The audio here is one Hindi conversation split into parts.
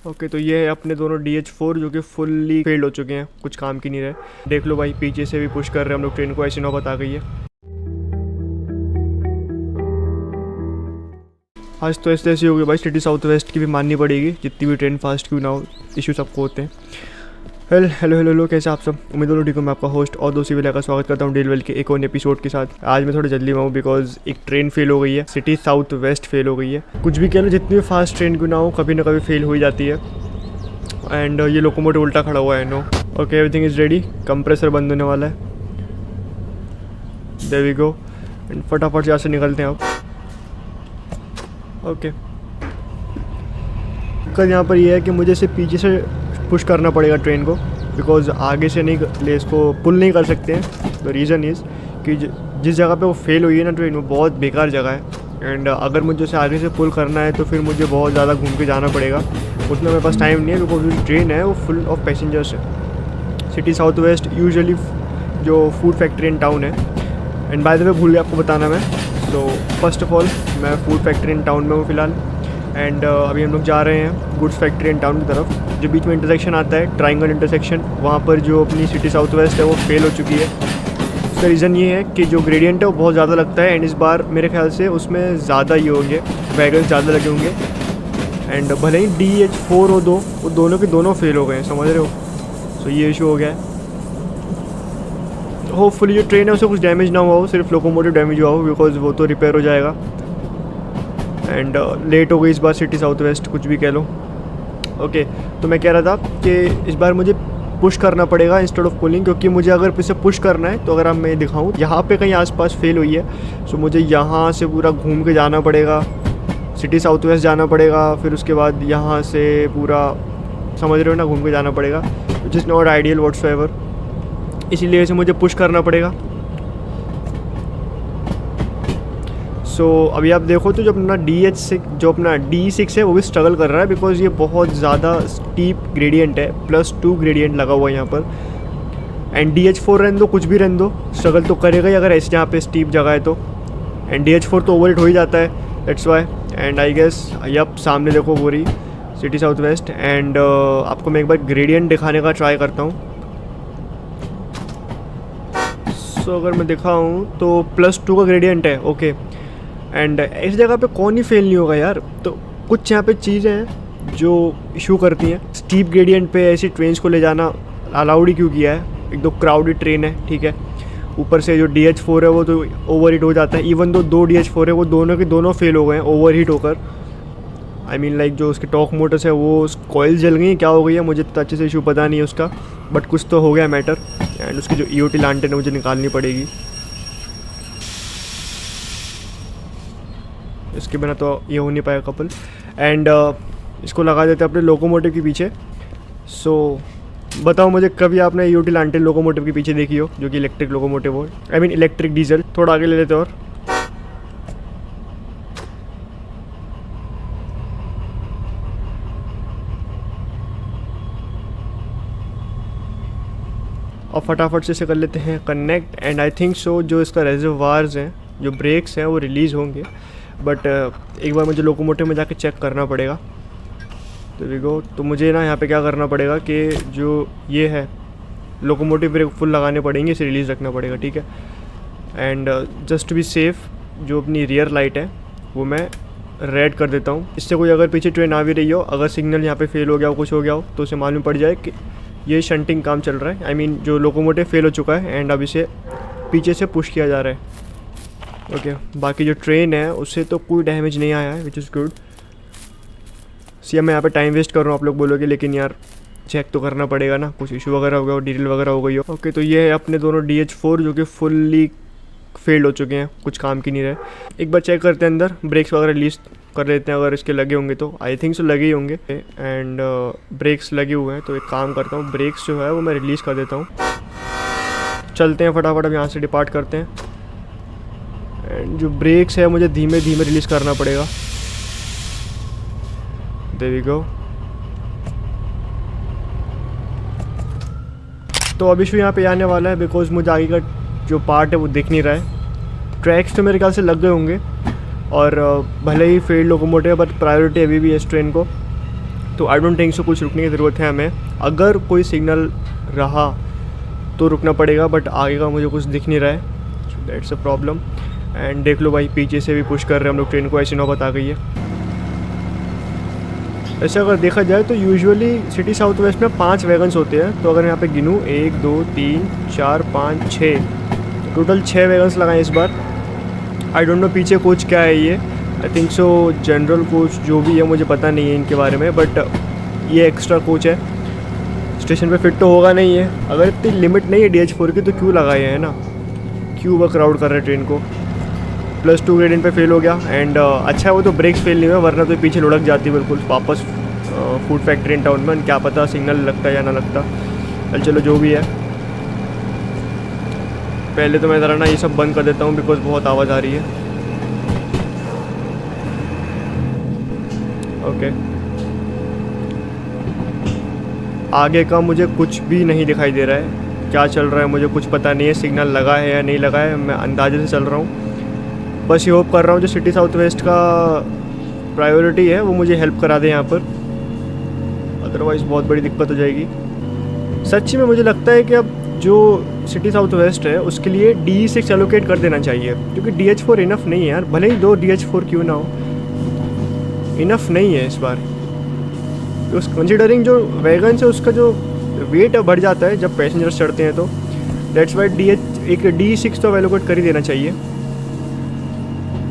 ओके तो ये है अपने दोनों DH4 जो कि फुल्ली फेल्ड हो चुके हैं, कुछ काम की नहीं रहे। देख लो भाई, पीछे से भी पुश कर रहे हैं हम लोग ट्रेन को, ऐसी नौबत आ गई है। आज तो ऐसी होगी भाई, सिटी साउथ वेस्ट की भी माननी पड़ेगी, जितनी भी ट्रेन फास्ट क्यों ना हो, इशू सबको होते हैं। हेलो कैसे आप सब? उम्मीद है ठीक हूँ। मैं आपका होस्ट और दोषी विलय का स्वागत करता हूँ डेलवेल के एक और एपिसोड के साथ। आज मैं थोड़ा जल्दी में हूँ बिकॉज एक ट्रेन फेल हो गई है, सिटी साउथ वेस्ट फेल हो गई है। कुछ भी कह लो, जितनी भी फास्ट ट्रेन क्यों ना हो, कभी ना कभी फेल हो ही जाती है। एंड ये लोकोमोटिव उल्टा खड़ा हुआ है। No okay, everything is ready. Compressor बंद होने वाला है। There we go. एंड फटाफट यहाँ से निकलते हैं अब। ओके, दिक्कत यहाँ पर यह है कि मुझे इसे पीछे से पुश करना पड़ेगा ट्रेन को, बिकॉज आगे से नहीं ले, इसको पुल नहीं कर सकते हैं। द रीज़न इज़ कि जिस जगह पे वो फेल हुई है ना ट्रेन, वो बहुत बेकार जगह है। एंड अगर मुझे उसे आगे से पुल करना है तो फिर मुझे बहुत ज़्यादा घूम के जाना पड़ेगा। उतना मेरे पास टाइम नहीं है बिकॉज जो ट्रेन है वो फुल ऑफ पैसेंजर्स है। सिटी साउथ वेस्ट यूजुअली जो फूड फैक्ट्री इन टाउन है। एंड बाय द वे भूल गया आपको बताना मैं, तो फर्स्ट ऑफ ऑल मैं फूड फैक्ट्री इन टाउन में हूँ फ़िलहाल। एंड अभी हम लोग जा रहे हैं गुड्स फैक्ट्री इन टाउन की तरफ। जो बीच में इंटरसेक्शन आता है, ट्रायंगल इंटरसेक्शन, वहाँ पर जो अपनी सिटी साउथ वेस्ट है वो फेल हो चुकी है। उसका रीज़न ये है कि जो ग्रेडियंट है वो बहुत ज़्यादा लगता है। एंड इस बार मेरे ख्याल से उसमें ज़्यादा ये होंगे, वैगन्स ज़्यादा लगे होंगे। एंड भले ही DH4 हो दो, वो दोनों के दोनों फेल हो गए हैं, समझ रहे हो? सो ये इशू हो गया है। होपफुली जो ट्रेन है उसे कुछ डैमेज ना हुआ हो, सिर्फ लोकोमोटिव डैमेज हुआ हो, बिकॉज वो तो रिपेयर हो जाएगा। एंड लेट हो गई इस बार सिटी साउथ वेस्ट, कुछ भी कह लो। ओके, तो मैं कह रहा था कि इस बार मुझे पुश करना पड़ेगा इंस्टेड ऑफ पुलिंग, क्योंकि मुझे अगर इसे पुश करना है तो अगर आप मैं दिखाऊं, यहाँ पे कहीं आसपास फेल हुई है, सो मुझे यहाँ से पूरा घूम के जाना पड़ेगा, सिटी साउथ वेस्ट जाना पड़ेगा, फिर उसके बाद यहाँ से पूरा, समझ रहे हो ना, घूम के जाना पड़ेगा, which is not ideal whatsoever. इसीलिए इसे मुझे पुश करना पड़ेगा। सो अभी आप देखो तो जो अपना D6 है वो भी स्ट्रगल कर रहा है, बिकॉज ये बहुत ज़्यादा स्टीप ग्रेडियंट है, +2 ग्रेडियंट लगा हुआ है यहाँ पर। एंड DH4 रहने दो, कुछ भी रहने दो, स्ट्रगल तो करेगा ही अगर ऐसे यहाँ पे स्टीप जगह है तो। एंड DH4 तो ओवरहिट हो ही जाता है, that's why. And I guess yup, सामने देखो पूरी सिटी साउथ वेस्ट। एंड आपको मैं एक बार ग्रेडियंट दिखाने का ट्राई करता हूँ। सो अगर मैं दिखाऊँ तो +2 का ग्रेडियंट है। ओके, एंड इस जगह पे कौन ही फेल नहीं होगा यार। तो कुछ यहाँ पे चीज़ें हैं जो इशू करती हैं। स्टीप ग्रेडियंट पे ऐसी ट्रेन्स को ले जाना अलाउड ही क्यों किया है? एक दो क्राउडेड ट्रेन है, ठीक है, ऊपर से जो DH4 है वो तो ओवरहीट हो जाता है। इवन दो DH4 है, वो दोनों के दोनों फेल हो गए हैं ओवरहीट होकर। आई मीन लाइक जो उसके टॉक मोटर्स है वो कॉइल जल गई, क्या हो गई है मुझे तो अच्छे से इशू पता नहीं है उसका, बट कुछ तो हो गया मैटर। एंड उसकी जो EOT लांटेन है मुझे निकालनी पड़ेगी, इसके बिना तो ये हो नहीं पाएगा कपल। एंड इसको लगा देते हैं अपने लोकोमोटिव के पीछे। सो बताओ मुझे, कभी आपने EOT लांटेन लोकोमोटिव के पीछे देखी हो जो कि इलेक्ट्रिक लोकोमोटिव हो? I mean electric diesel. थोड़ा आगे ले लेते और फटाफट से इसे कर लेते हैं connect. And I think so जो इसका रेजर्वायर्स हैं, जो ब्रेक्स हैं, वो रिलीज़ होंगे, बट एक बार मुझे लोकोमोटिव में जाके चेक करना पड़ेगा। तो वी गो। तो मुझे ना यहाँ पे क्या करना पड़ेगा कि जो ये है लोकोमोटिव ब्रेक फुल लगाने पड़ेंगे, इसे रिलीज़ रखना पड़ेगा, ठीक है। And just to be safe जो अपनी रियर लाइट है वो मैं रेड कर देता हूँ। इससे कोई अगर पीछे ट्रेन आ भी रही हो, अगर सिग्नल यहाँ पे फेल हो गया हो, कुछ हो गया हो, तो उसे मालूम पड़ जाए कि ये शंटिंग काम चल रहा है। आई मीन जो लोकोमोटिव फेल हो चुका है एंड अब इसे पीछे से पुश किया जा रहा है। ओके, बाकी जो ट्रेन है उससे तो कोई डैमेज नहीं आया है, विच इज़ गुड। सी मैं यहाँ पे टाइम वेस्ट कर रहा हूँ, आप लोग बोलोगे, लेकिन यार चेक तो करना पड़ेगा ना, कुछ इशू वगैरह हो गया हो, डिटेल वगैरह हो गई हो। ओके, तो ये है अपने दोनों DH4 जो कि फुल्ली फेल्ड हो चुके हैं, कुछ काम की नहीं रहे। एक बार चेक करते हैं अंदर, ब्रेक्स वगैरह रिलीज कर लेते हैं अगर इसके लगे होंगे तो। आई थिंक सो लगे ही होंगे। एंड ब्रेक्स लगे हुए हैं, तो एक काम करता हूँ, ब्रेक्स जो है वो मैं रिलीज़ कर देता हूँ। चलते हैं फटाफट, अब यहाँ से डिपार्ट करते हैं। एंड जो ब्रेक्स है मुझे धीमे धीमे रिलीज़ करना पड़ेगा। There we go. तो अब इशू यहाँ पे आने वाला है बिकॉज मुझे आगे का जो पार्ट है वो दिख नहीं रहा है। ट्रैक्स तो मेरे ख्याल से लग गए होंगे, और भले he failed locomotive, but priority अभी भी है इस ट्रेन को। तो आई डोंट थिंक सो कुछ रुकने की ज़रूरत है हमें। अगर कोई सिग्नल रहा तो रुकना पड़ेगा, बट आगे का मुझे कुछ दिख नहीं रहा है, so that's a problem. And देख लो भाई, पीछे से भी पुश कर रहे हैं हम लोग ट्रेन को, ऐसी नौबत आ गई है। ऐसे अगर देखा जाए तो यूजुअली सिटी साउथ वेस्ट में 5 वैगन्स होते हैं, तो अगर यहाँ पे गिनूँ 1 2 3 4 5 6, टोटल 6 वैगन्स लगाए इस बार। आई डोंट नो पीछे कोच क्या है ये, I think so general coach जो भी है, मुझे पता नहीं है इनके बारे में, बट ये एक्स्ट्रा कोच है। स्टेशन पे फिट तो होगा नहीं है, अगर इतनी लिमिट नहीं है DH4 की तो क्यों लगाए हैं ना, क्यों वो क्राउड कर रहे हैं ट्रेन को। +2 ग्रेडियंट पे फेल हो गया। एंड अच्छा है वो तो ब्रेक्स फेल नहीं हुआ, वरना तो पीछे लुढ़क जाती बिल्कुल वापस फूड फैक्ट्री इन टाउन में। क्या पता सिग्नल लगता या ना लगता, चलो जो भी है। पहले तो मैं ज़रा ना ये सब बंद कर देता हूँ बिकॉज बहुत आवाज़ आ रही है। ओके, आगे का मुझे कुछ भी नहीं दिखाई दे रहा है, क्या चल रहा है मुझे कुछ पता नहीं है, सिग्नल लगा है या नहीं लगा है, मैं अंदाजे से चल रहा हूँ। बस ये होप कर रहा हूँ जो सिटी साउथ वेस्ट का प्रायोरिटी है वो मुझे हेल्प करा दे यहाँ पर, अदरवाइज़ बहुत बड़ी दिक्कत हो जाएगी। सच्ची में मुझे लगता है कि अब जो सिटी साउथ वेस्ट है उसके लिए DE6 एलोकेट कर देना चाहिए, क्योंकि DH4 इनफ नहीं है यार, भले ही 2 DH4 क्यों ना हो, इनफ नहीं है इस बार। तो कंसिडरिंग जो वैगन है उसका जो वेट बढ़ जाता है जब पैसेंजर्स चढ़ते हैं, तो दैट्स वाई एक DE6 तो एलोकेट कर ही देना चाहिए।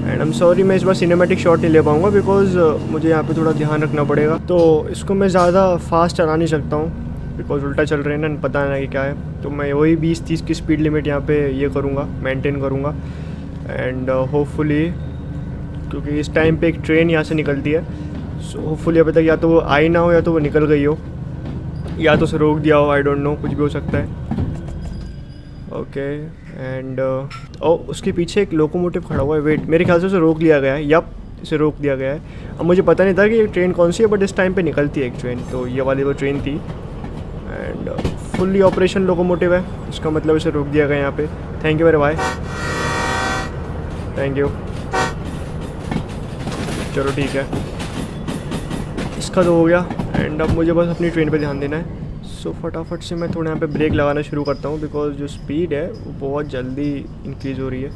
एंड आई एम सॉरी मैं इस बार सिनेमैटिक शॉट नहीं ले पाऊँगा बिकॉज मुझे यहाँ पे थोड़ा ध्यान रखना पड़ेगा। तो इसको मैं ज़्यादा फास्ट चला नहीं सकता हूँ बिकॉज उल्टा चल रहे हैं ना, पता नहीं क्या है। तो मैं वही 20-30 की स्पीड लिमिट यहाँ पे ये करूँगा, मेंटेन करूँगा। एंड होपफुली, क्योंकि इस टाइम पे एक ट्रेन यहाँ से निकलती है, सो होपफुली अभी तक या तो वो आई ना हो या तो वो निकल गई हो, या तो उसे रोक दिया हो, आई डोंट नो, कुछ भी हो सकता है। ओके, एंड उसके पीछे एक लोकोमोटिव खड़ा हुआ है, वेट, मेरे ख्याल से उसे रोक लिया गया है, यप इसे रोक दिया गया है। अब मुझे पता नहीं था कि ये ट्रेन कौन सी है, बट इस टाइम पे निकलती है एक ट्रेन, तो ये वाली वो ट्रेन थी। एंड फुल्ली ऑपरेशन लोकोमोटिव है, इसका मतलब इसे रोक दिया गया यहाँ पे। थैंक यू मेरे भाई, थैंक यू। चलो ठीक है, इसका तो हो गया। एंड अब मुझे बस अपनी ट्रेन पे ध्यान देना है। सो फटाफट से मैं थोड़ा यहाँ पे ब्रेक लगाना शुरू करता हूँ बिकॉज जो स्पीड है वो बहुत जल्दी इंक्रीज़ हो रही है।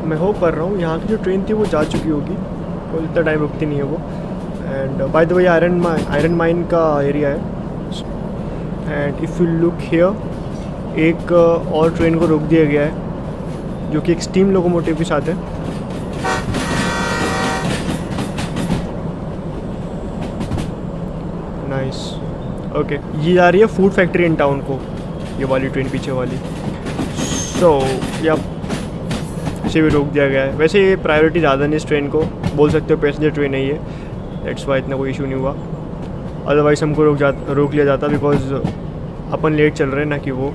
मैं होप कर रहा हूँ यहाँ की जो ट्रेन थी वो जा चुकी होगी, तो इतना टाइम रुकती नहीं है वो। And by the way iron mine का एरिया है। And if you look here, एक और ट्रेन को रोक दिया गया है जो कि एक स्टीम लोकोमोटिव के साथ है। नाइस, ओके, ये जा रही है फूड फैक्ट्री इन टाउन को, ये वाली ट्रेन पीछे वाली। सो या इसे भी रोक दिया गया है। वैसे ये प्रायोरिटी ज़्यादा नहीं इस ट्रेन को, बोल सकते हो पैसेंजर ट्रेन है ये, दैट्स वाई इतना कोई इशू नहीं हुआ। अदरवाइज हमको रोक लिया जाता बिकॉज अपन लेट चल रहे हैं ना कि वो।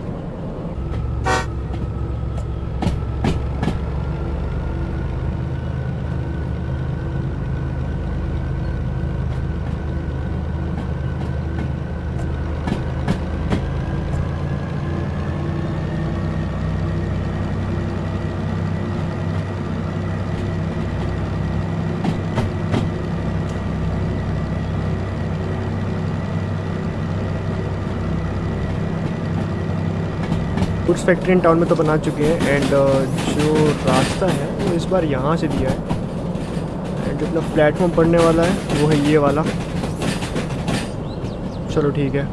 फूड्स फैक्ट्री इन टाउन में तो बना चुके हैं। एंड जो रास्ता है वो इस बार यहाँ से दिया है। एंड जो अपना प्लेटफॉर्म पड़ने वाला है वो है ये वाला। चलो ठीक है,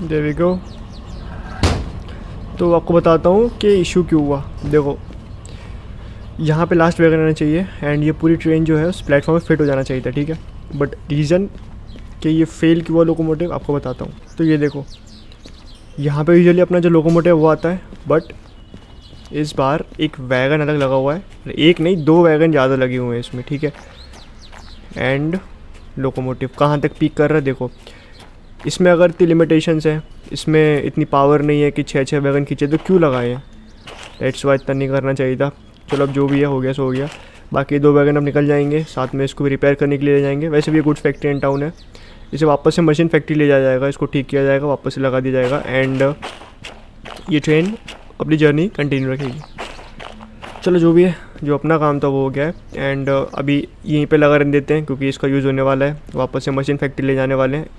देयर वी गो। तो आपको बताता हूँ कि इशू क्यों हुआ। देखो यहाँ पे लास्ट वैगन आना चाहिए एंड ये पूरी ट्रेन जो है उस प्लेटफॉर्म पे फिट हो जाना चाहिए था, ठीक है। बट रीज़न कि ये फेल क्यों हुआ लोकोमोटिव आपको बताता हूँ। तो ये देखो यहाँ पे यूजुअली अपना जो लोकोमोटिव वो आता है, बट इस बार एक वैगन अलग लगा हुआ है, एक नहीं 2 वैगन ज़्यादा लगे हुए हैं इसमें, ठीक है। एंड लोकोमोटिव कहाँ तक पीक कर रहा है देखो, इसमें अगर इतनी लिमिटेशंस है, इसमें इतनी पावर नहीं है कि 6 वैगन खींचे, तो क्यों लगाए हैं। दैट्स वाई इतना नहीं करना चाहिए था। चलो अब जो भी है हो गया सो हो गया। बाकी 2 वैगन अब निकल जाएंगे, साथ में इसको भी रिपेयर करने के लिए ले जाएंगे। वैसे भी ये गुड फैक्ट्री इन टाउन है, इसे वापस से मशीन फैक्ट्री ले जाया जाएगा, इसको ठीक किया जाएगा, वापस से लगा दिया जाएगा एंड ये ट्रेन अपनी जर्नी कंटिन्यू रखेगी। चलो जो भी है, जो अपना काम था वो हो गया है एंड अभी यहीं पे लगा रहने देते हैं क्योंकि इसका यूज़ होने वाला है। वापस से मशीन फैक्ट्री ले जाने वाले हैं